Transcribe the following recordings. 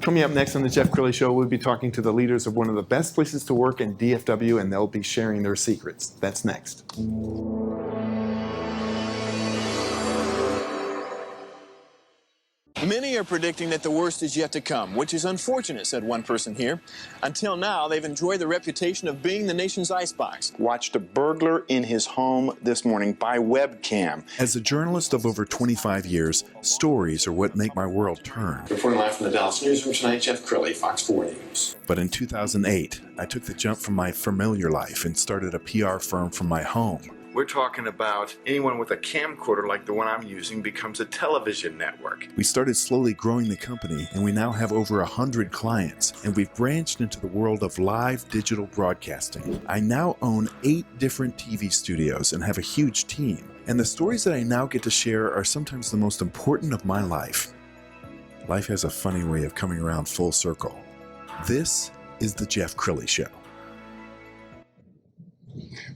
Coming up next on the Jeff Crilley Show, we'll be talking to the leaders of one of the best places to work in DFW, and they'll be sharing their secrets. That's next. Many are predicting that the worst is yet to come, which is unfortunate, said one person here. Until now, they've enjoyed the reputation of being the nation's icebox. Watched a burglar in his home this morning by webcam. As a journalist of over 25 years, stories are what make my world turn. Reporting live from the Dallas newsroom tonight, Jeff Crilley, Fox 4 News. But in 2008, I took the jump from my familiar life and started a PR firm from my home. We're talking about anyone with a camcorder like the one I'm using becomes a television network. We started slowly growing the company, and we now have over 100 clients, and we've branched into the world of live digital broadcasting. I now own 8 different TV studios and have a huge team. And the stories that I now get to share are sometimes the most important of my life. Life has a funny way of coming around full circle. This is the Jeff Crilley Show.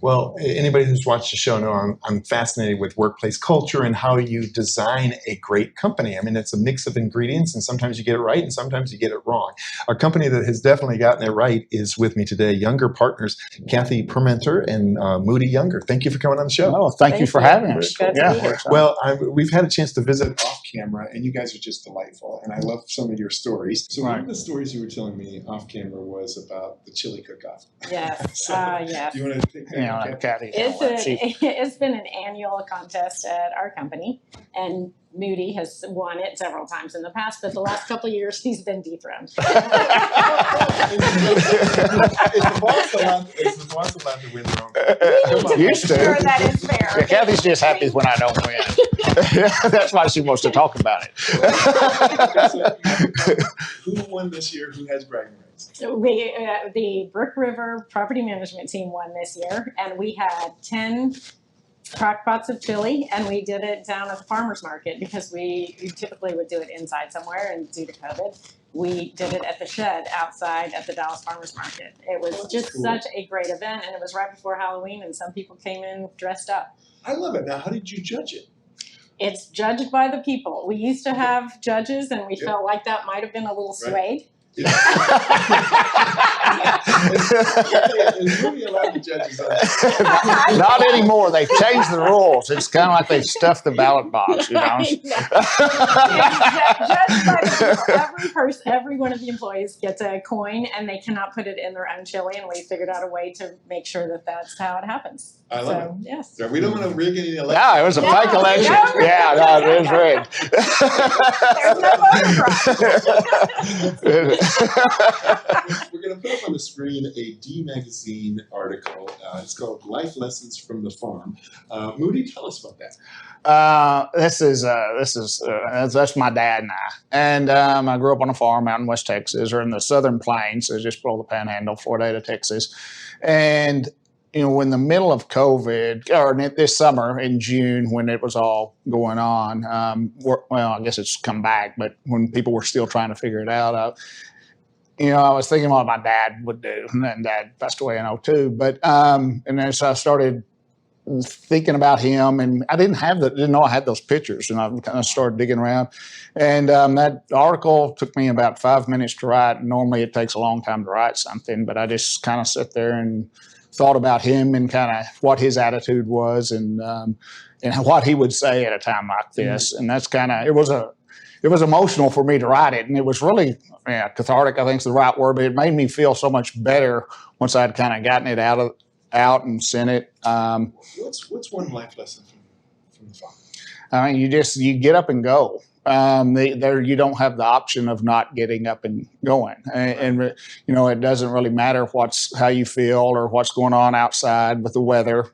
Well, anybody who's watched the show know I'm fascinated with workplace culture and how you design a great company. I mean, it's a mix of ingredients, and sometimes you get it right and sometimes you get it wrong. A company that has definitely gotten it right is with me today, Younger Partners, Kathy Permenter and Moody Younger. Thank you for coming on the show. Oh, thank you for having us. Yeah. Well, we've had a chance to visit off camera, and you guys are just delightful, and I love some of your stories. So one of the stories you were telling me off camera was about the chili cook-off. Yes, So, yes. Do you want to take that? Kathy. It's been an annual contest at our company, and Moody has won it several times in the past, but the last couple of years he's been dethroned. Is the boss allowed to win their own? Used to. Sure, that is fair. Yeah, Kathy's just happy when I don't win. That's why she wants to talk about it. Who won this year? Who has bragging rights? So the Brook River Property Management Team won this year, and we had 10 crock pots of chili, and we did it down at the farmer's market because we typically would do it inside somewhere, and due to COVID, we did it at the shed outside at the Dallas Farmers Market. It was just such a great event, and it was right before Halloween, and some people came in dressed up. I love it. Now, how did you judge it? It's judged by the people. We used to have judges, and we felt like that might have been a little swayed. Is Moody allowed the judges on? Not anymore. They've changed the rules. It's kind of like they've stuffed the ballot box, you know. Judged by the people. Every one of the employees gets a coin, and they cannot put it in their own chili, and we figured out a way to make sure that that's how it happens. I love it. Yes. So we don't want to rig any elections. No, it was a fake election. Yeah, it is rigged. There's no voter We're going to put up on the screen a D Magazine article. It's called Life Lessons from the Farm. Moody, tell us about that. That's my dad and I. And I grew up on a farm out in West Texas, or in the Southern Plains, so just below the Panhandle, Florida, Texas. And you know, in the middle of COVID, or this summer in June, when it was all going on, well, I guess it's come back, but when people were still trying to figure it out, you know, I was thinking what my dad would do, and then Dad passed away in 2002. But and then so I started thinking about him, and I didn't know I had those pictures, and I kind of started digging around, and that article took me about 5 minutes to write. Normally, it takes a long time to write something, but I just kind of sat there and thought about him and kind of what his attitude was, and what he would say at a time like this, and that's kind of it was emotional for me to write it, and it was really cathartic, I think is the right word, but it made me feel so much better once I'd kind of gotten it out and sent it. What's one life lesson from the farm? I mean, you get up and go. You don't have the option of not getting up and going, and you know, it doesn't really matter how you feel or what's going on outside with the weather.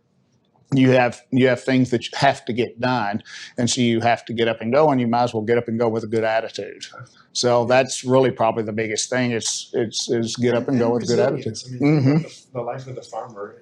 You have things that you have to get done, and so you have to get up and go, and you might as well get up and go with a good attitude. So that's really probably the biggest thing. It's get up and go with a good attitude. I mean, the life of the farmer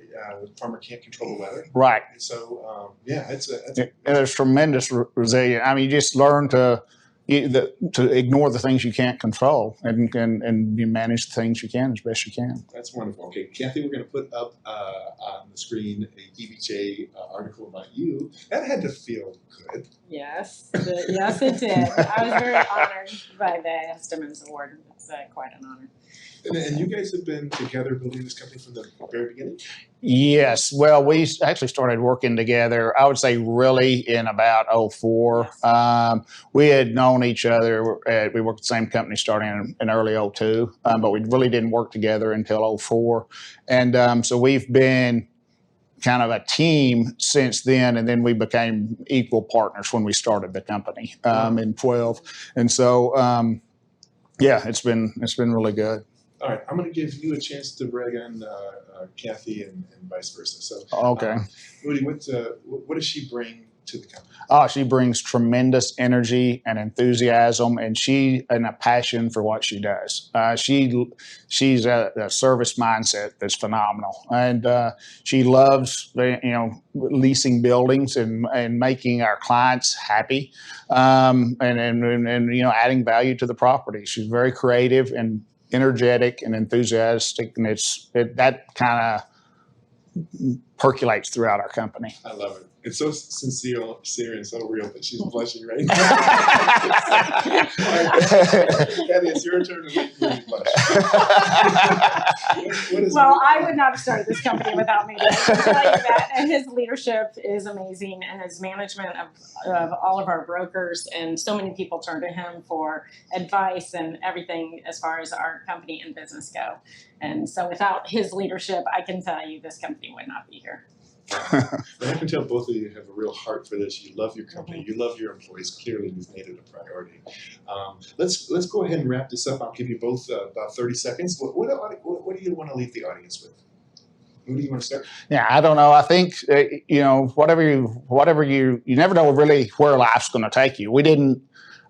can't control the weather. Right. So there's tremendous resilience. I mean, you just learn to ignore the things you can't control, and you manage the things you can as best you can. That's wonderful. Okay, Kathy, we're going to put up on the screen a DBJ article about you. That had to feel good. Yes, yes, it did. I was very honored by the Estemans Award. was quite an honor. And you guys have been together building this company from the very beginning? Yes. Well, we actually started working together, I would say really in about 04. Yes. We had known each other. We worked at the same company starting in early 02, but we really didn't work together until 04. And so we've been kind of a team since then, and then we became equal partners when we started the company in 12. And so, yeah, it's been really good. All right, I'm going to give you a chance to brag on Kathy and vice versa. So, Okay. Moody, what does she bring to the company? Oh, she brings tremendous energy and enthusiasm, and a passion for what she does. She's a service mindset that's phenomenal, and she loves leasing buildings and making our clients happy, and adding value to the property. She's very creative and energetic and enthusiastic, and that kind of percolates throughout our company. I love it. It's so sincere and so real that she's blushing right now. Kathy, it's your turn to make me blush. Well, I would not have started this company without me. I can tell you that. And his leadership is amazing, and his management of all of our brokers, and so many people turn to him for advice and everything as far as our company and business go. And so without his leadership, I can tell you this company would not be here. I can tell both of you have a real heart for this. You love your company. You love your employees. Clearly, you've made it a priority. Let's go ahead and wrap this up. I'll give you both about 30 seconds. What do you want to leave the audience with? Who do you want to start? Yeah, I don't know. I think whatever you never know really where life's going to take you.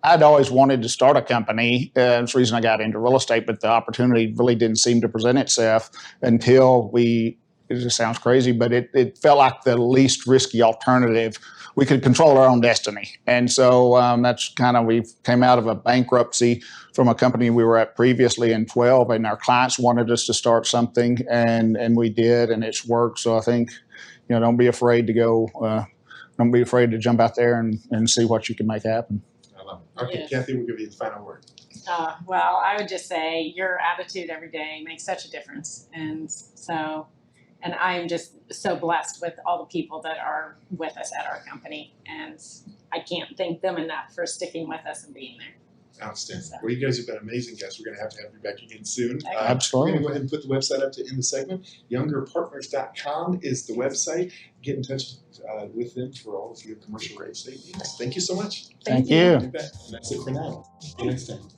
I'd always wanted to start a company. That's the reason I got into real estate, but the opportunity really didn't seem to present itself until it just sounds crazy, but it felt like the least risky alternative. We could control our own destiny. And so that's we came out of a bankruptcy from a company we were at previously in 12, and our clients wanted us to start something, and we did, and it's worked. So I think, don't be afraid to don't be afraid to jump out there and see what you can make happen. I love it. Okay, Yes. Kathy, we'll give you the final word. Well, I would just say your attitude every day makes such a difference. And I'm just so blessed with all the people that are with us at our company. And I can't thank them enough for sticking with us and being there. Outstanding. So. Well, you guys have been amazing guests. We're going to have you back again soon. Absolutely. We're going to go ahead and put the website up to end the segment. YoungerPartners.com is the website. Get in touch with them for all of your commercial real estate needs. Thank you so much. Thank you. And that's it for now. See you next time.